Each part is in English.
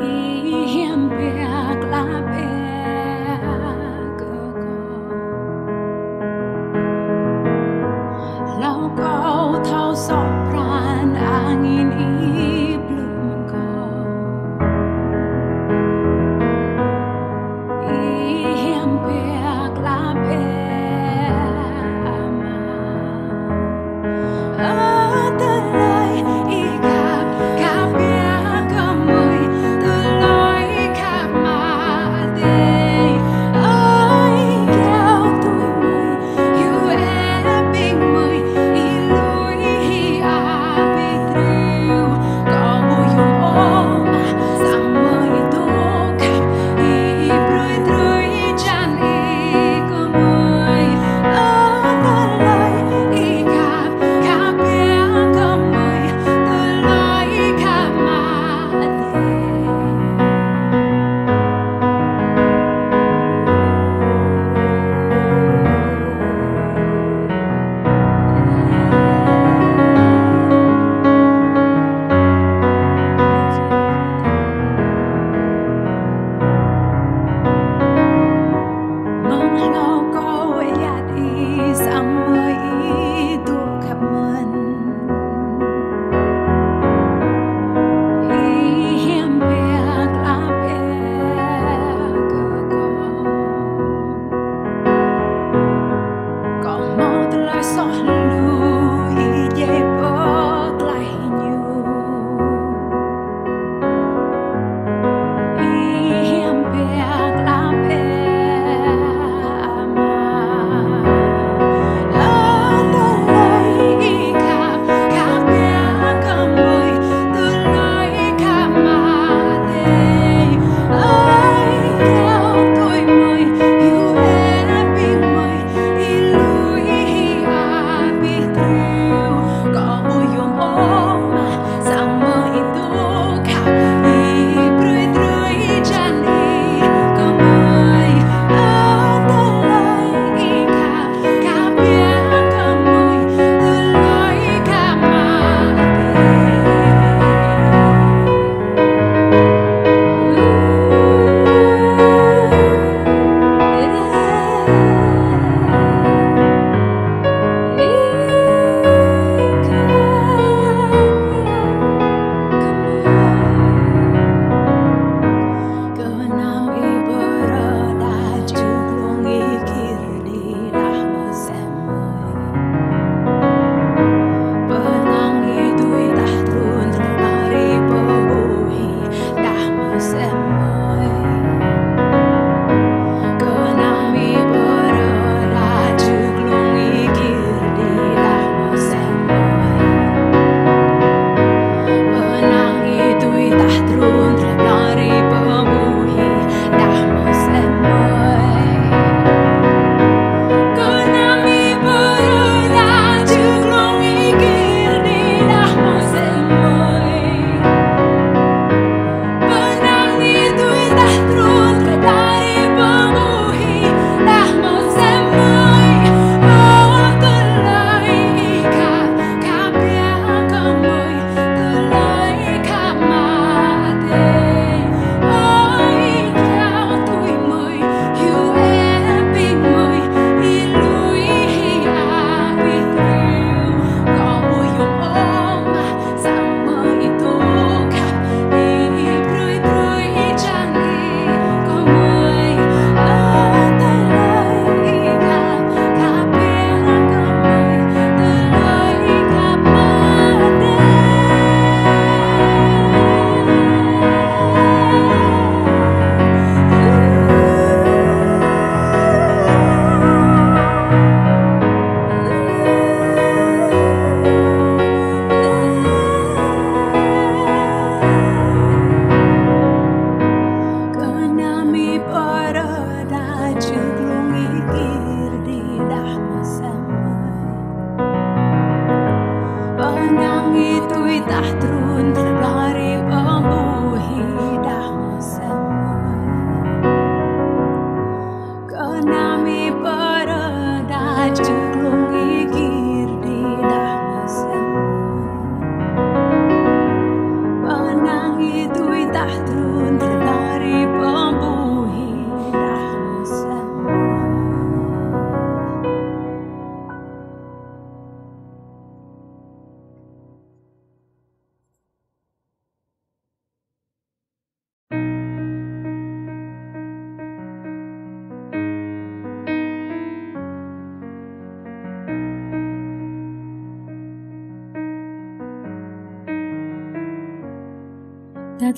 Hiếm việc là Lau kau tahu sopran angin belum kau Ihimpik labema Atalay ikap kapia kamoy Tuloy ka maade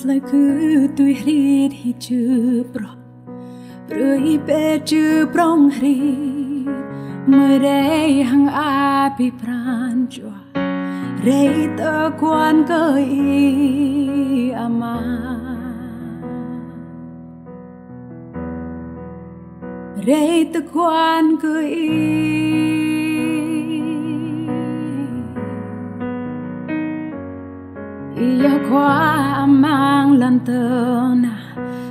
lại cứ tuổi rít hi chư pro rồi bé chư prong ri mới đây hang api pran chua rei tơ quan cơ y ama rei tơ quan cơ y ia qua mang lantana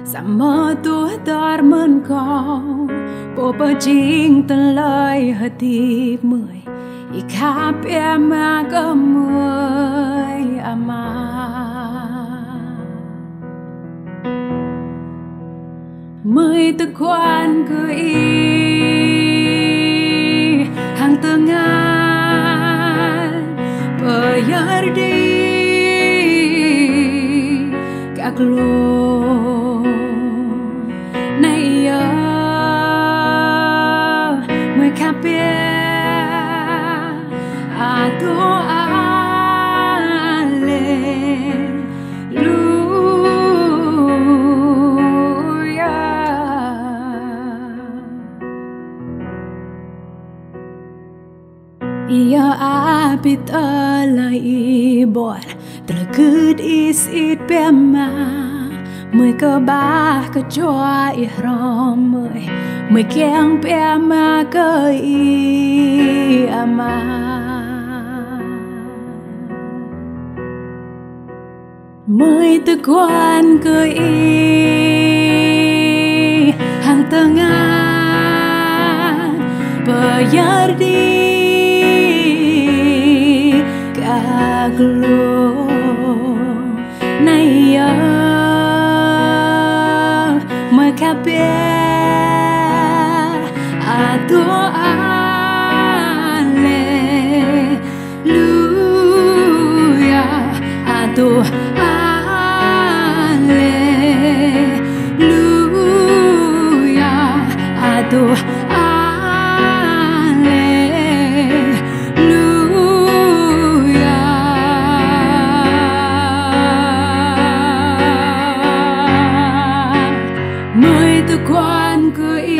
sama tu dar men kau popa jing tan lai hati mười i khap ma ka mười ama mười tu quan cứ y hang tengah bayar Aglo nay mới khắp biết to ia apit alai bor tragud is it pema mới cơ ba cơ choa i rom mới keng pema cơ i ama mới tự quan cơ i hàng tengah bayar di Aglo nay mới khắp biết to Alleluia to Alleluia to quan cứ y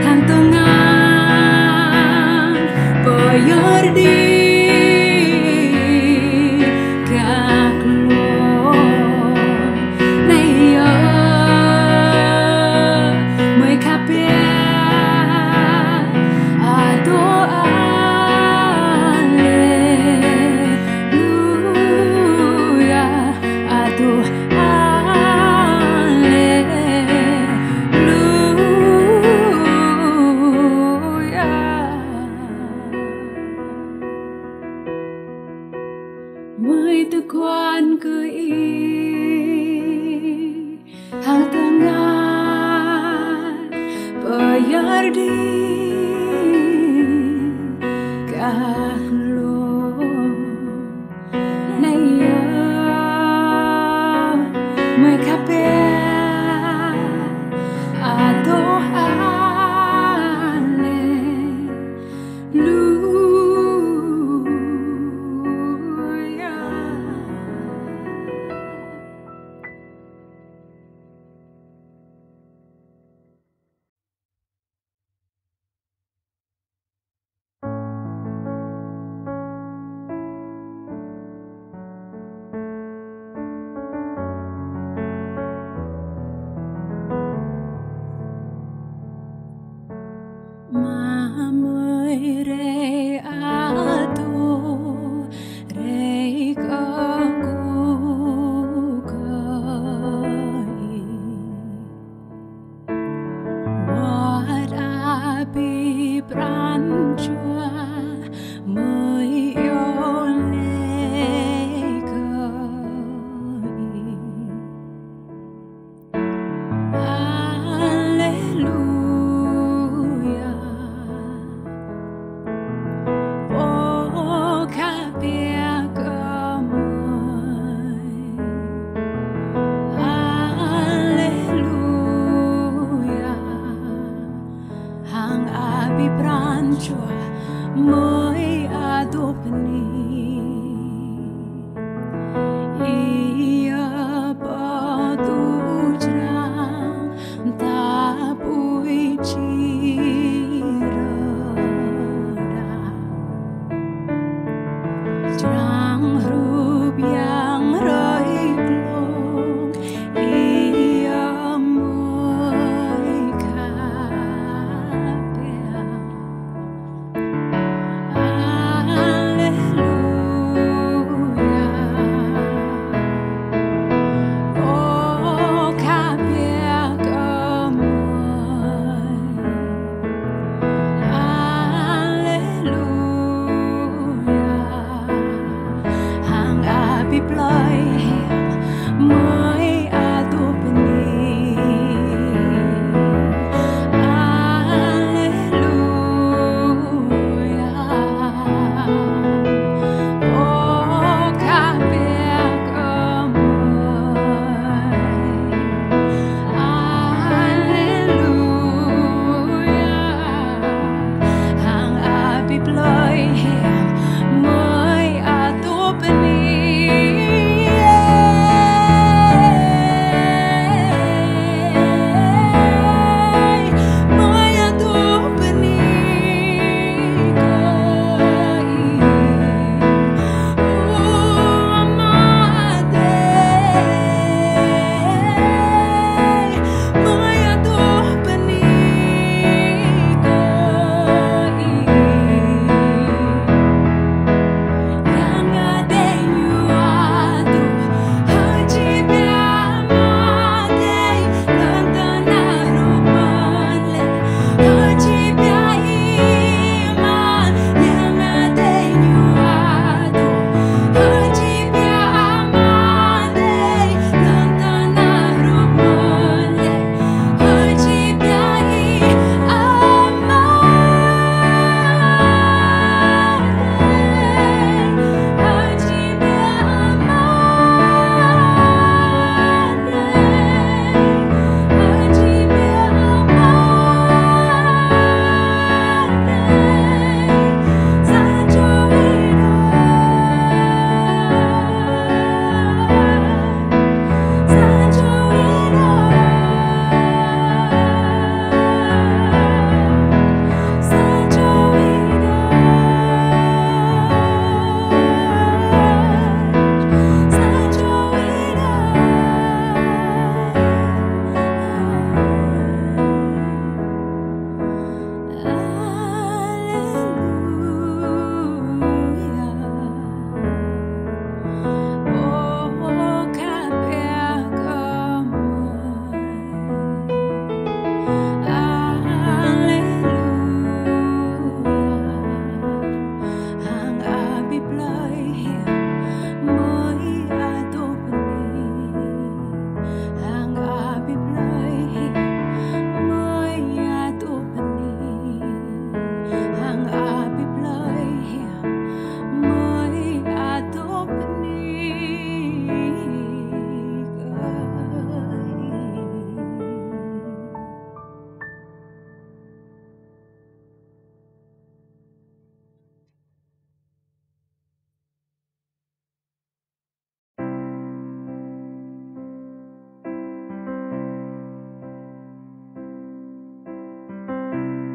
hàng tengah bayar di các lo nay mới khắp biết to Alleluia to mới tự quan cứ y hàng tengah bayar di các lo nay mới khắp biết to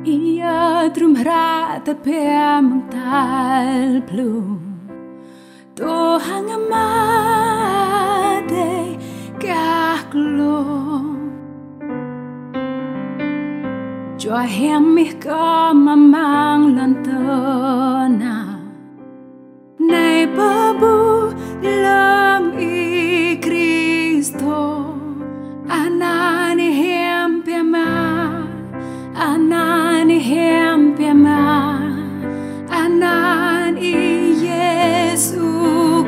Ia drum rata per mental plum to hangamade kaklum cho hem mi có mang lantana nay babu lam i Cristo anani hem pema anani hem pema anani Yesu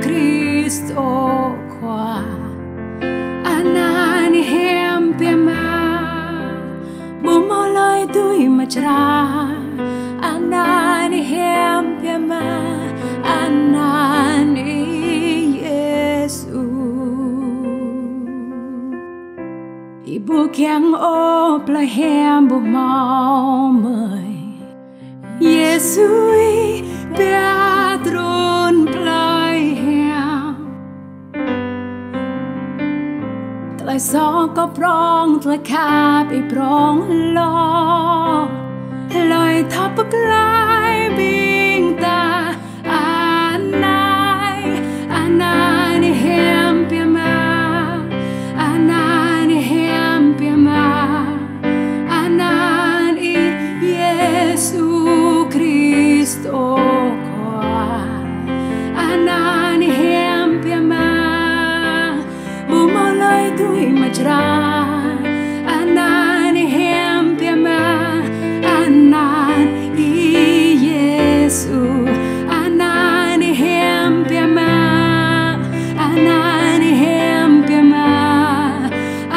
Cristo kwa anani hem pema bumolai tui machra anani hem pema anani Yesu ibu kyang o pla hem bu mau mời Yesu i beatron plai hem lại gió có prong lại khap i prong lo lời thắp bức lại bình ta anani hem pema anani hem pema anani Yesu Cristo kwa anani hem pema bumolai tui machra anani hem pema anani Yesu anani hem pema anani hem pema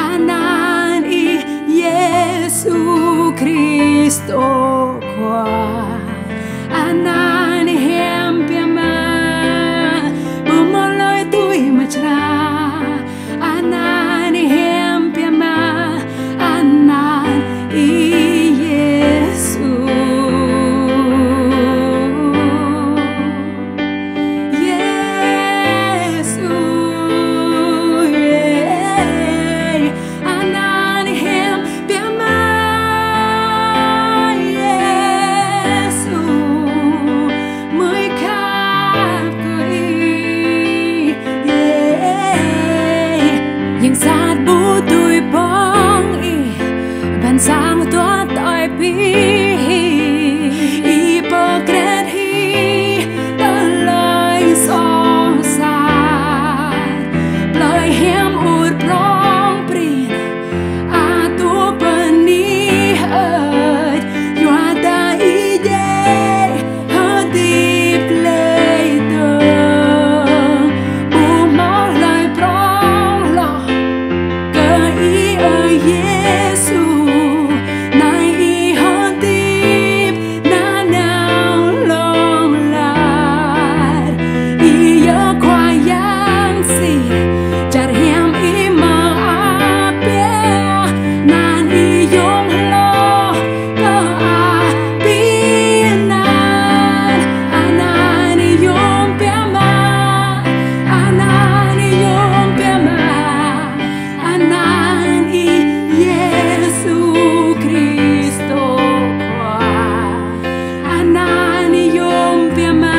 anani Yesu Cristo kwa anani hem pema bumolai tui machra anani hem pema anani Yesu Yesu anani hem pema Yesu mới khap cười nhưng sát bu tui bong i ban sang tua tội pi i bơ kret hi đã lời so xa lời hem ur prong prin a tu bani ơi yoa da i de ha deep later bu mo lời prong lo cơ i ơi Yesu nay i ha deep na nào long lại i yo qua yang si char hem i ma apia nan i yong lo cơ a pinan anani yong pema anani yong pema anani Yesu Cristo kwa anani yong pema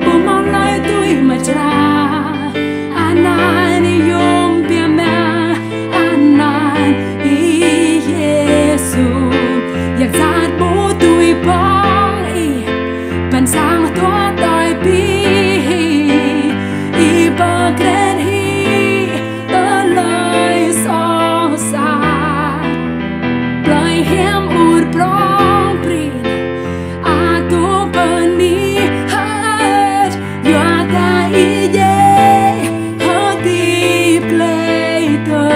bumolai tui machra anani yong pema anani Yesu yak sát bu tui bong i ban sang tua tội pi i bơ kret hi tơ lời so xa lời hem ur prong prin a tu bani hat yoa da i de ha deep later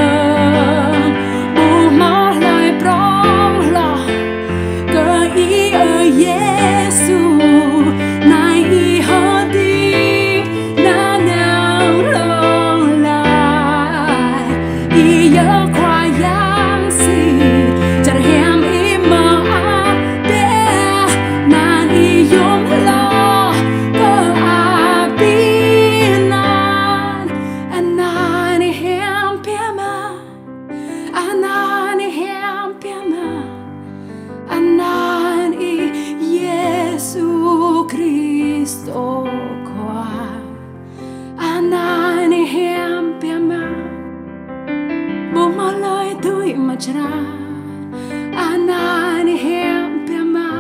bu mo lời prong lo cơ i ơi Yesu nay i ha deep na nào long lại i yo qua yang si char hem i ma be nan i yong lo cơ a pinan anani hem pema anani hem pema chra anan hem pema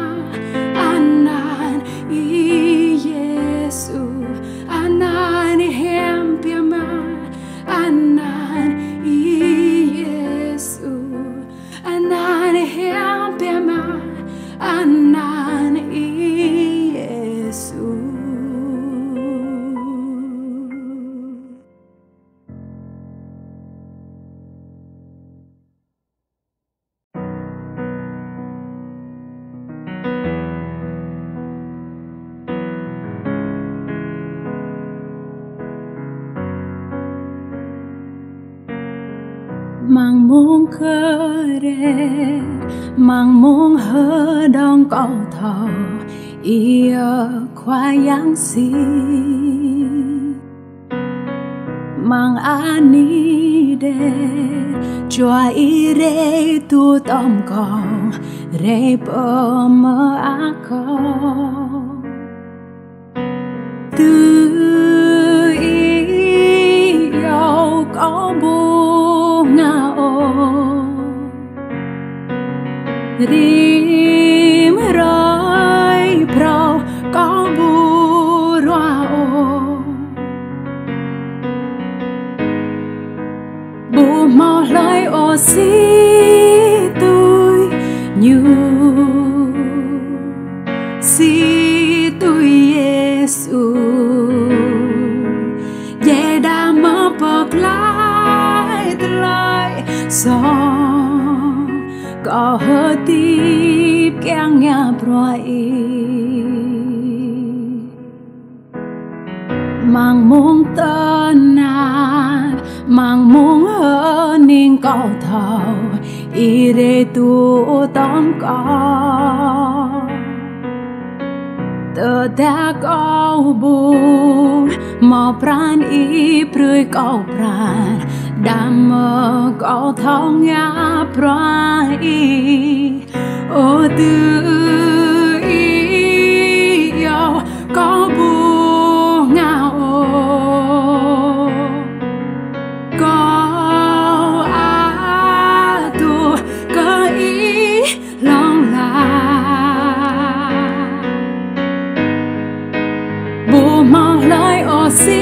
anan I Yesu anan hem pema anan I Yesu anan hem pema anan I Yesu. Mang muông khơ rê mang muông hơ đong cầu thầu ia khoa yang si mang ani de chua I re tu tom cầu re bơ mơ a co từ I yêu có bu ngao rim rơi pro có bu roa bu mò lời ô si tôi như si tôi Giêsu ye đã mơ bọc lại so có hơ tiếp keng nhà broi mang muông tên na mang muông hơ ninh cầu thầu I re tu tóm có tơ ta câu buồn mò pran I prươi câu pran đam mơ câu thâu ngã prai ô tư I yêu có buồn ngao có a tu có ý lòng là bu mong lời ô si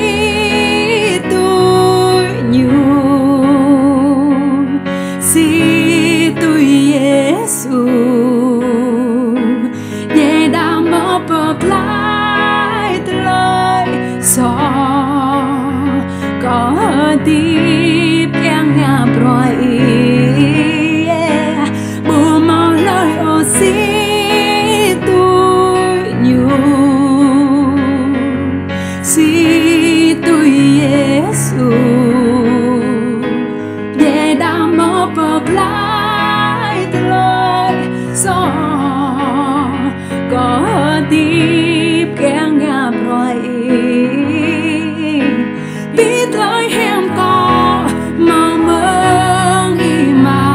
tôi như si tôi Giêsu ye đã mơ bậc lại lời so có tiếp keng nhà broi bu mong lời ô si tôi như si tôi Giêsu ye đã mơ bậc lại lời so có tiếp keng nhà broi biết lời hem có mà mơ I mà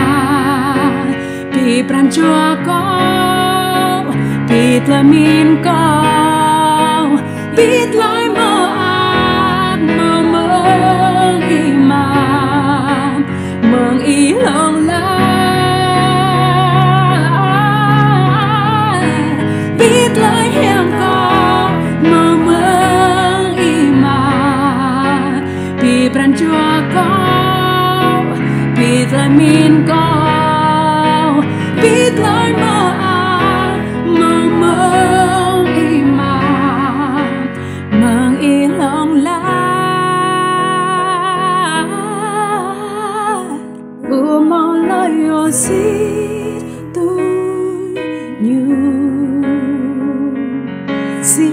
bị pran chua có biết lời min có biết lời mơ ác mà mơ I mà mơ I lòng la biết lời hem có mà mơ I mà bị pran chua có biết lời min có biết lời mơ ác mà mơ I mà mơ I lòng la bu mong lời ô si tôi như si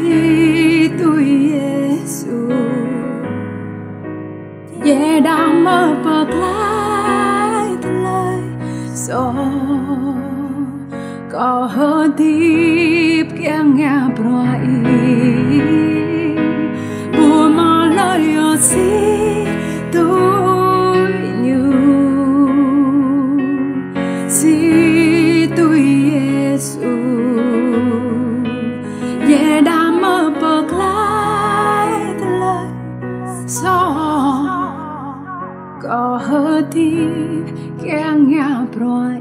tôi Giêsu ye đã mơ bậc lại lời so có hơ tiếp keng nhà broi bu mong lời ô si tôi như si tôi Giêsu ye đã mơ bậc lại lời so có hơ ti kẻ nhà broi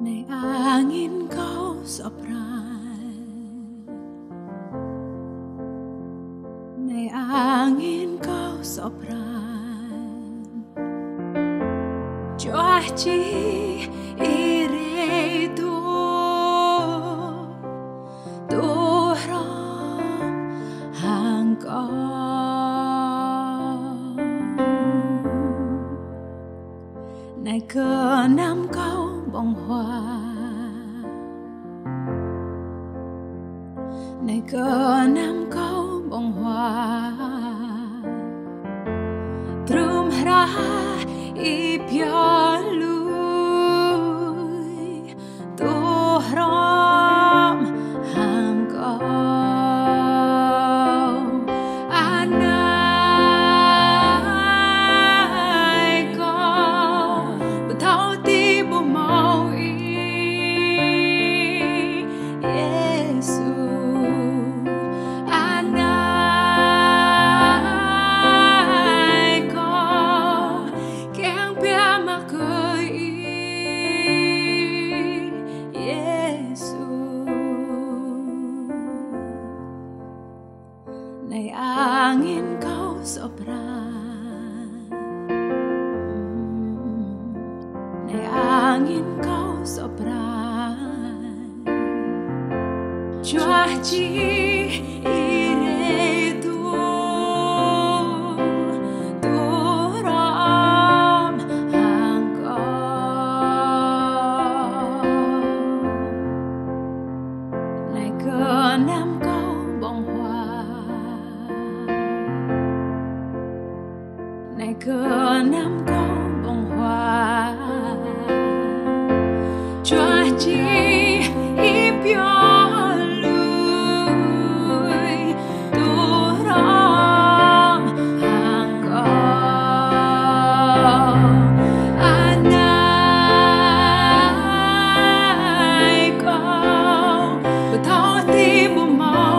Này angin kau sopran, này angin kau sopran, cuaci ire tuhram hangkau, này cờ nam kau bông hoa, này cờ nam câu bông hoa, trum ra i pia lui, tu rom hang câu, anai câu, betau ti bu mau này angin kau sopran, này angin kau sopran, cuaci ire tuhram hangkau, này cờ nam câu bông hoa, này cờ nam câu bông hoa, cuaci i pia lui, tuhram hangkau, anai kau, betau ti bu mau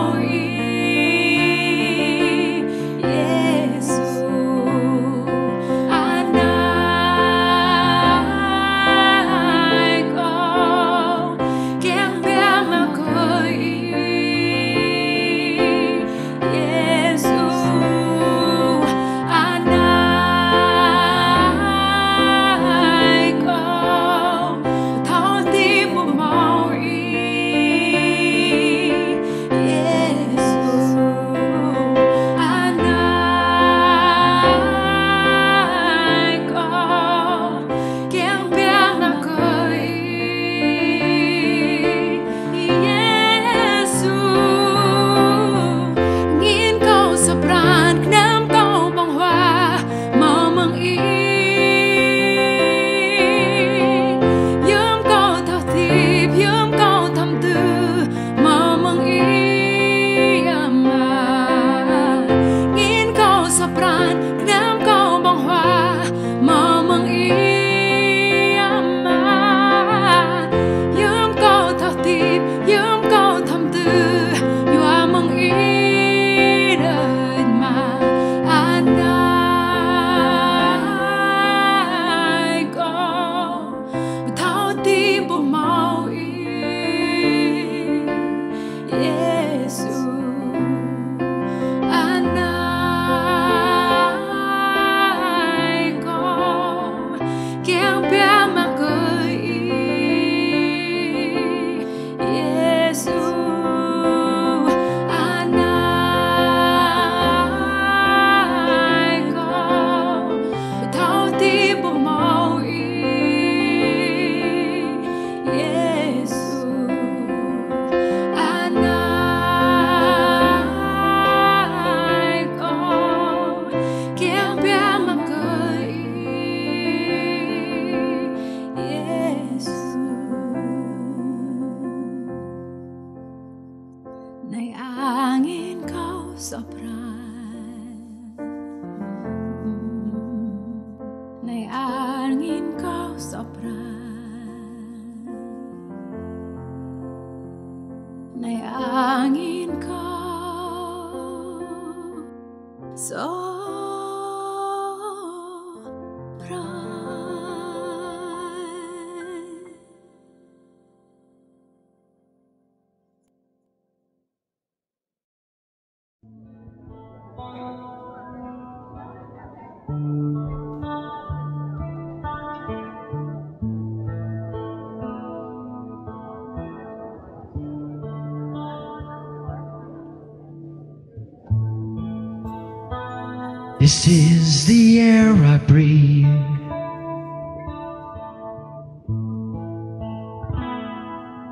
Nay angin ka This is the air I breathe.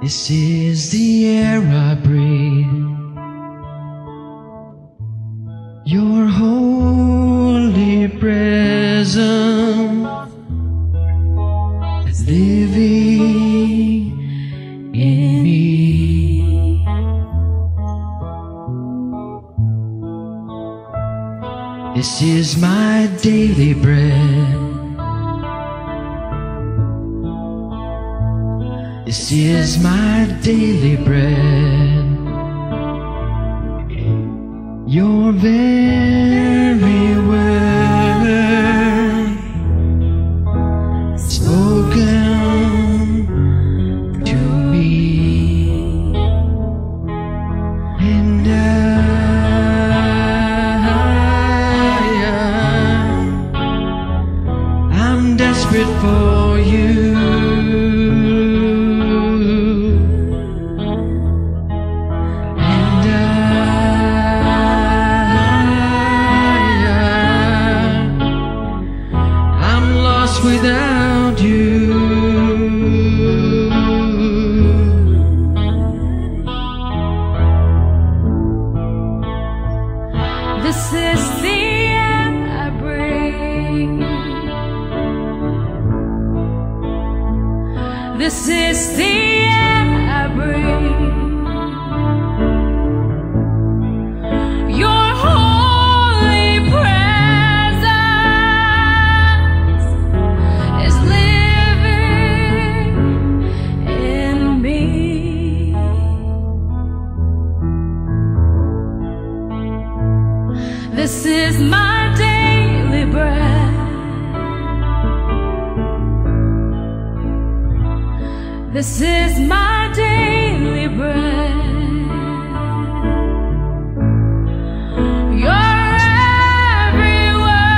This is the air I breathe. Your holy presence is living in me. This is my daily bread. This is my daily bread. Your very word spoken to me, and I'm desperate for you. Without you, this is the air I breathe. This is the air I breathe. Your holy presence is living in me. This is my daily bread. This is my daily bread. Your every word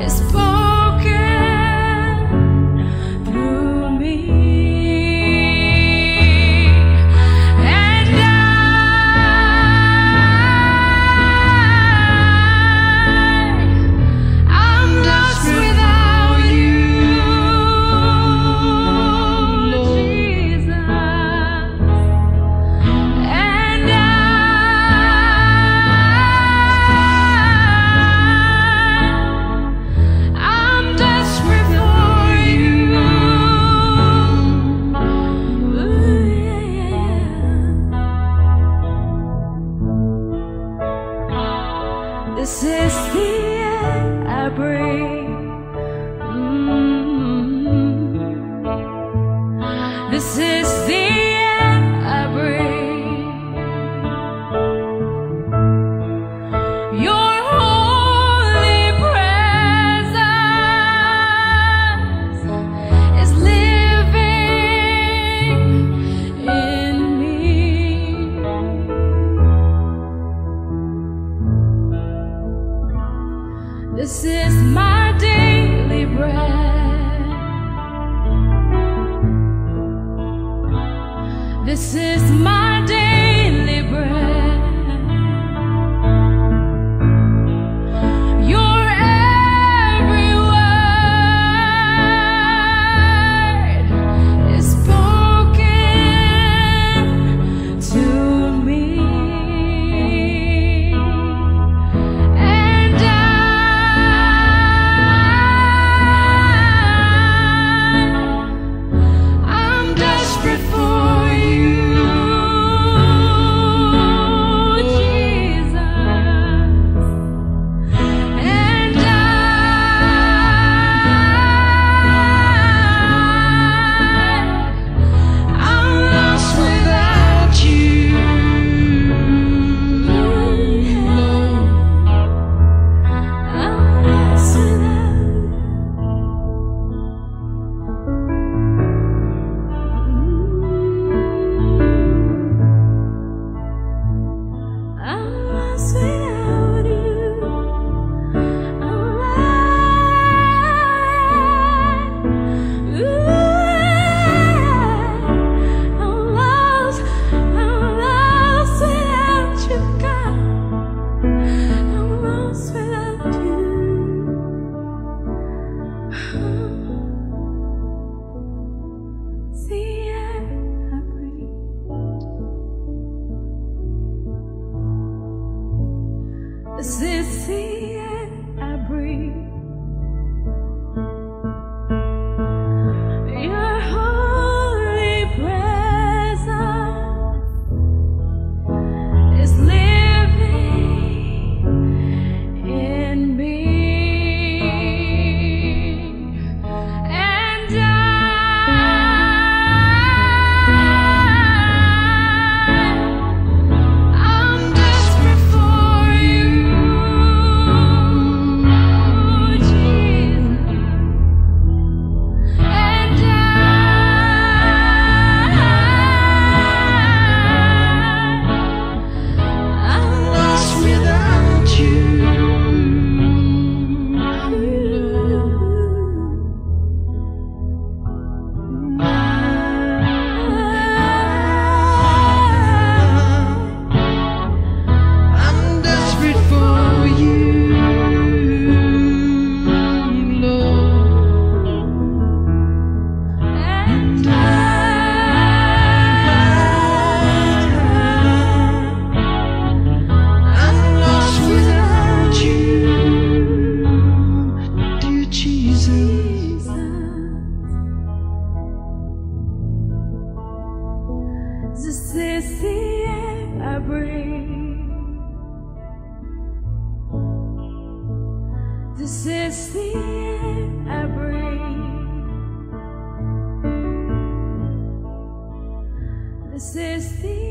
is spoken through me, and I'm lost without you, Jesus. And I'm desperate for you. Ooh, yeah. This is the air I breathe. This is the air I breathe. Your holy presence is living in me. This is my daily bread. This is my daily bread. Your every word is spoken to me, and I'm desperate for you. is the air I breathe. This is the air I breathe. This is the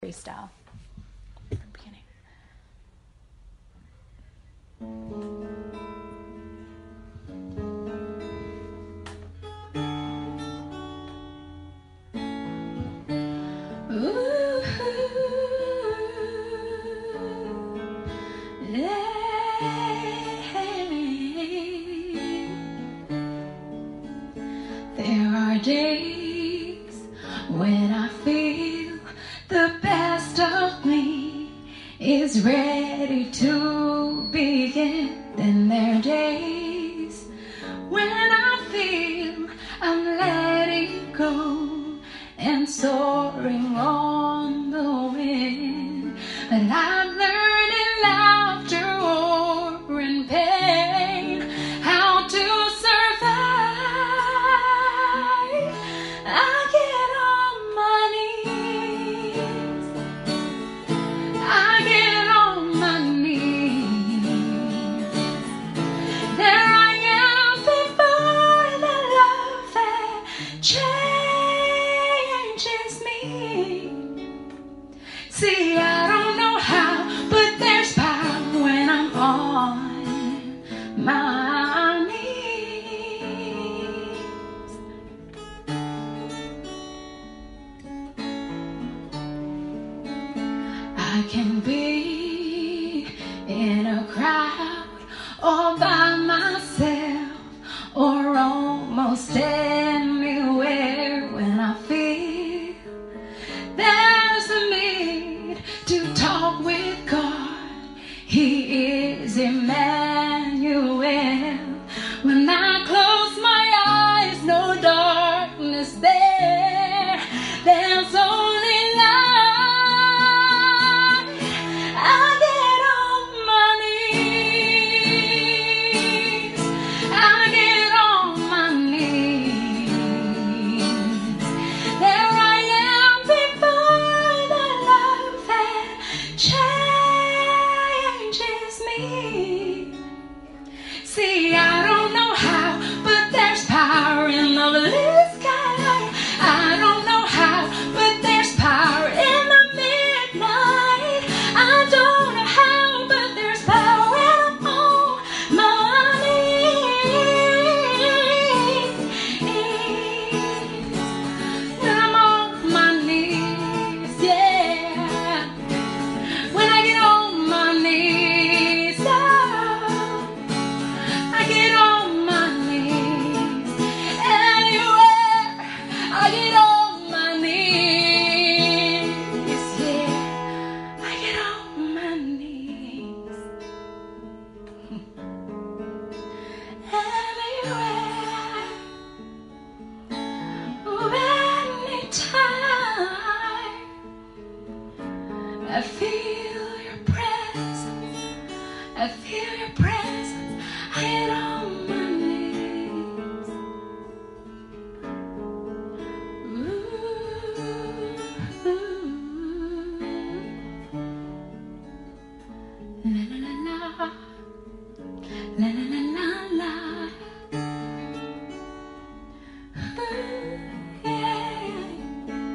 freestyle from the beginning. are days when I feel the best of me is ready to begin. Then there are days when I feel I'm letting go and soaring on the wind. But I've learned in laughter or in pain how to survive. I get on my knees. I get on my knees. There I am before the love that changes me. See, I don't know how, but there's power when I'm on my knees. I can be in a crowd all by myself or almost anywhere when I feel there's a need to talk with God. He is Emmanuel. When I close my eyes, no darkness there. There's only light. I get on my knees. I get on my knees. There I am before the love that changes me. See, I don't know how, but there's power in the blue sky. I don't know how, but there's power in the midnight. I don't know how, but there's power when I'm on my knees. When I'm on my knees, yeah. When I get on my knees, oh, I get on my knees. Anywhere I get on my knees, yeah. I get on my knees. Anywhere, oh, anytime. I feel your presence. I feel your presence. I get on my knees. Ooh. La la la la. La la la la la. Ooh, yeah.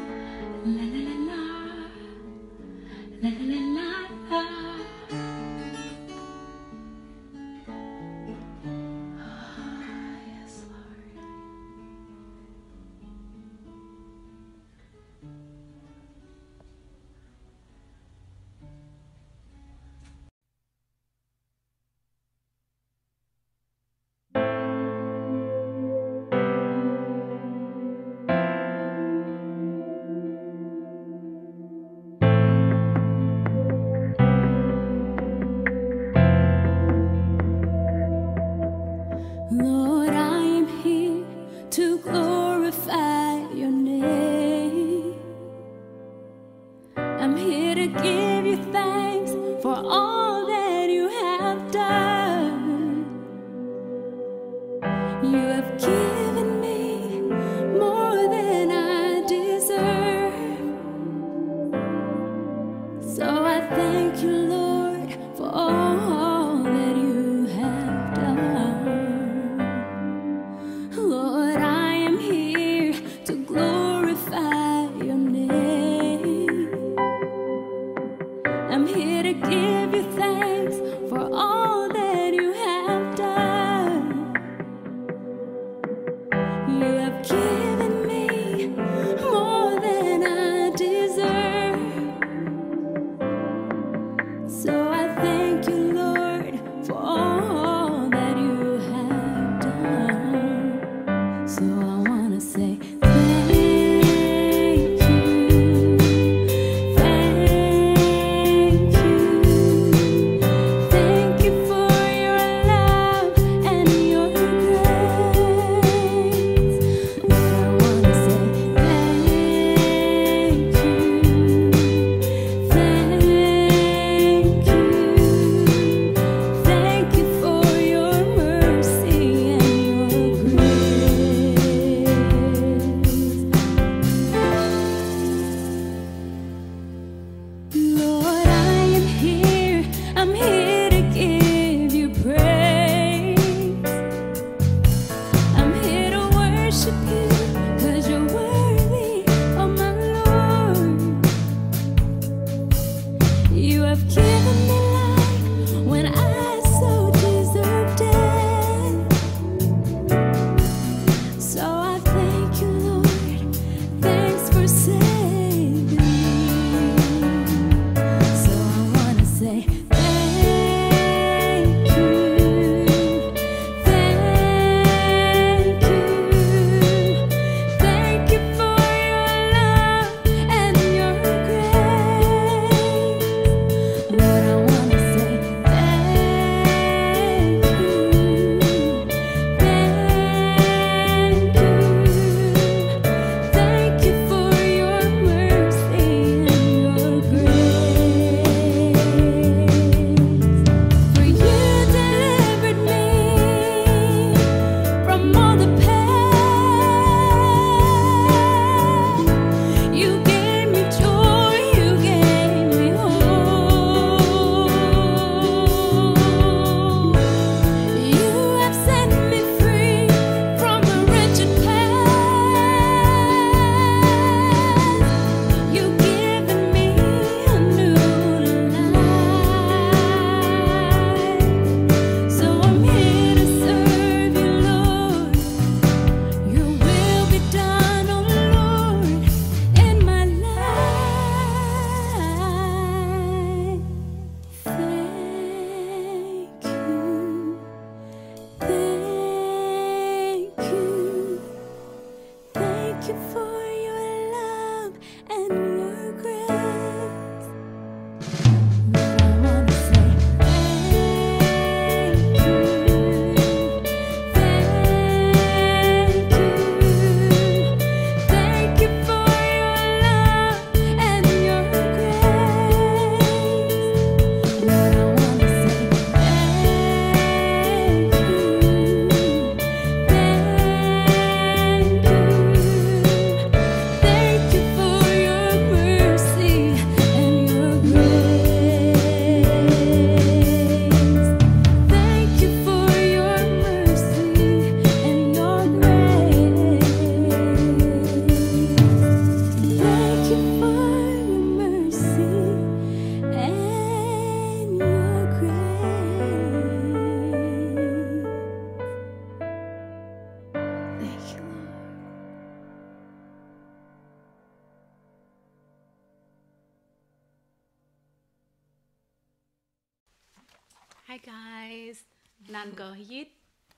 Hi guys, Nango Yit,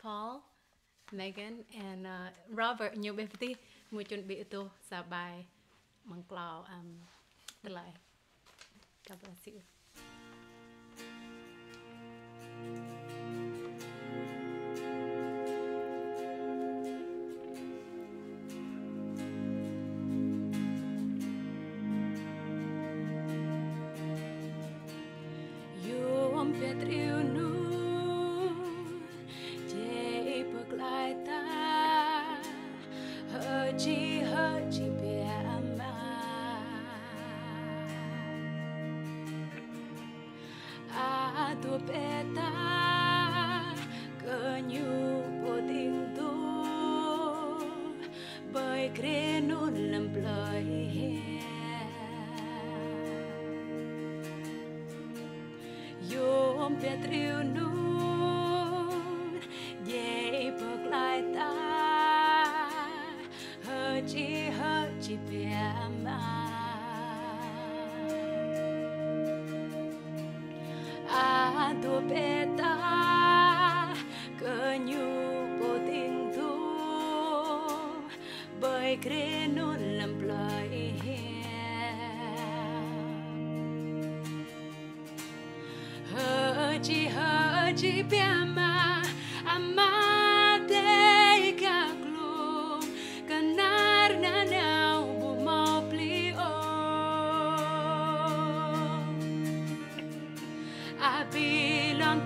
Paul, Megan, and Robert. Nhiều bên tí, mua chuẩn bị tu sa bài măng cloud the life. God bless you. Biết yêu nu để bước lại ta hỡi chỉ biết mà tu biết ta cơ như vô tình tu bởi kể nun làm lời Yom biết yêu nun dễ bước lại ta hỡi chỉ biết mà tu biết ta cơ như vô tình tu bởi kể nun làm lời Haji biama amate kaglum kanar na nau bumoplio abilon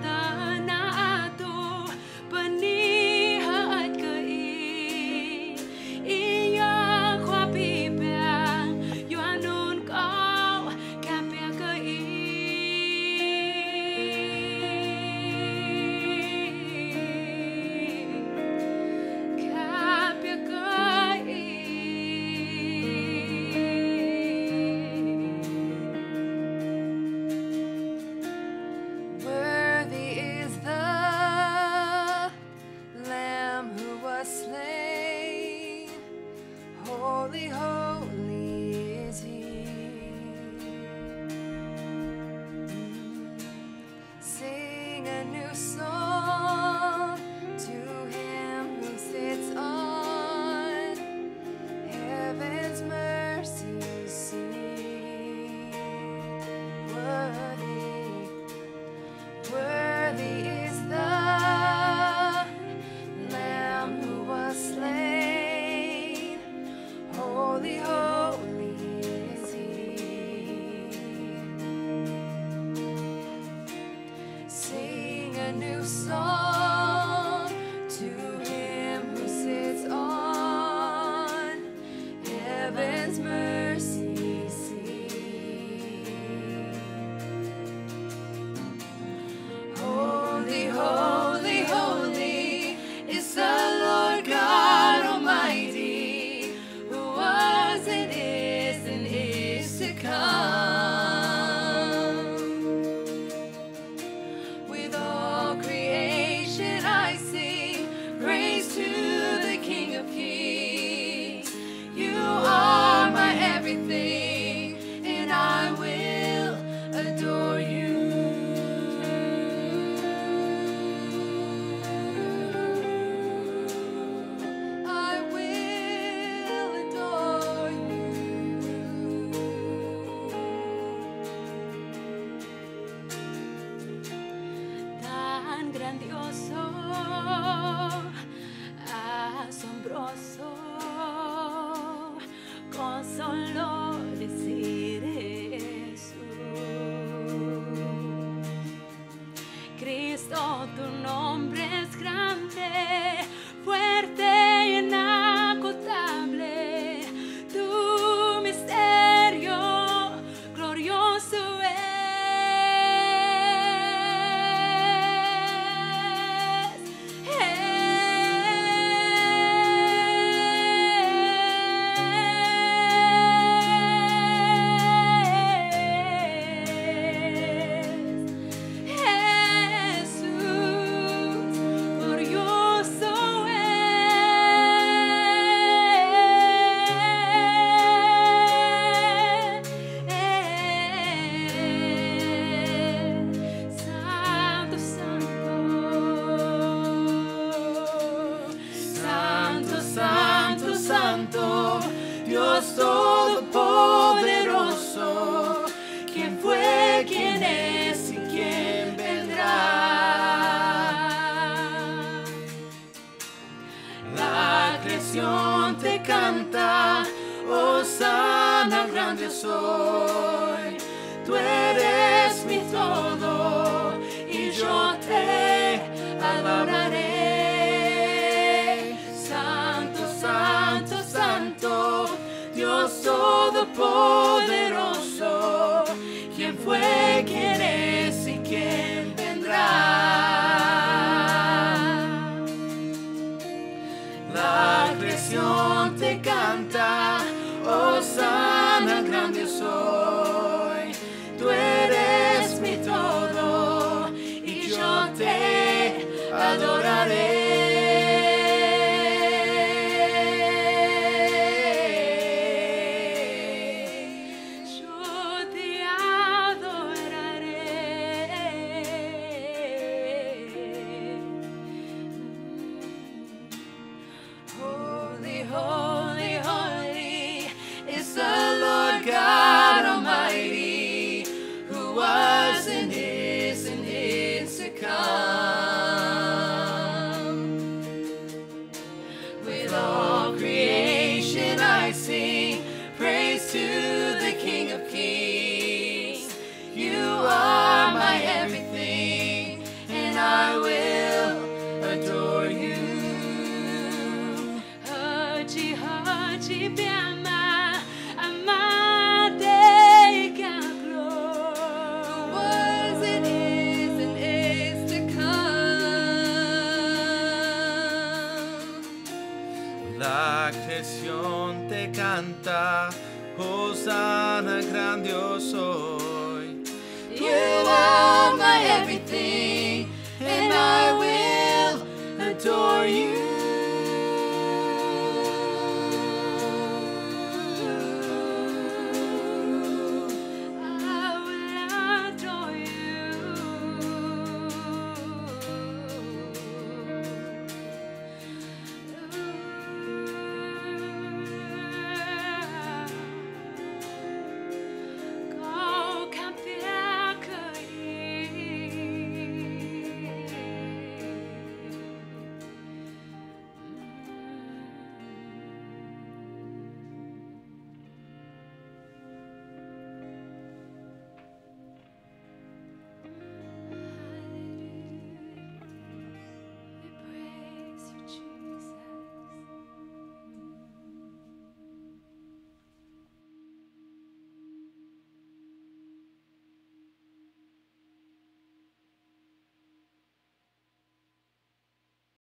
na atu penihat kei iya khwapi bang yuanun kau kapia kei Grandioso, asombroso, con solo decir Jesús. Cristo, tu nombre es grande, fuerte y inagotable, tu misterio glorioso es. Dios todopoderoso, quién fue, quién es y quién vendrá. La creación te canta, Hosana, grande soy. Tú eres mi todo y yo te adoraré. Santo, santo, santo, Dios todopoderoso, quién fue, quién es y quién vendrá. La creación te canta, Hosana, grande soy. Tú eres mi todo y yo te adoraré. Yo te adoraré. Holy, holy, holy is the Lord God Almighty, who was and is to come. With all creation I sing praise to the King of Kings. You are my everything, and I will adore you. Haji, Haji, Biama, Amade, Gaglo. Who was and is to come. La creación te canta, Hosana, grande yo soy. You are my everything, and I will adore you.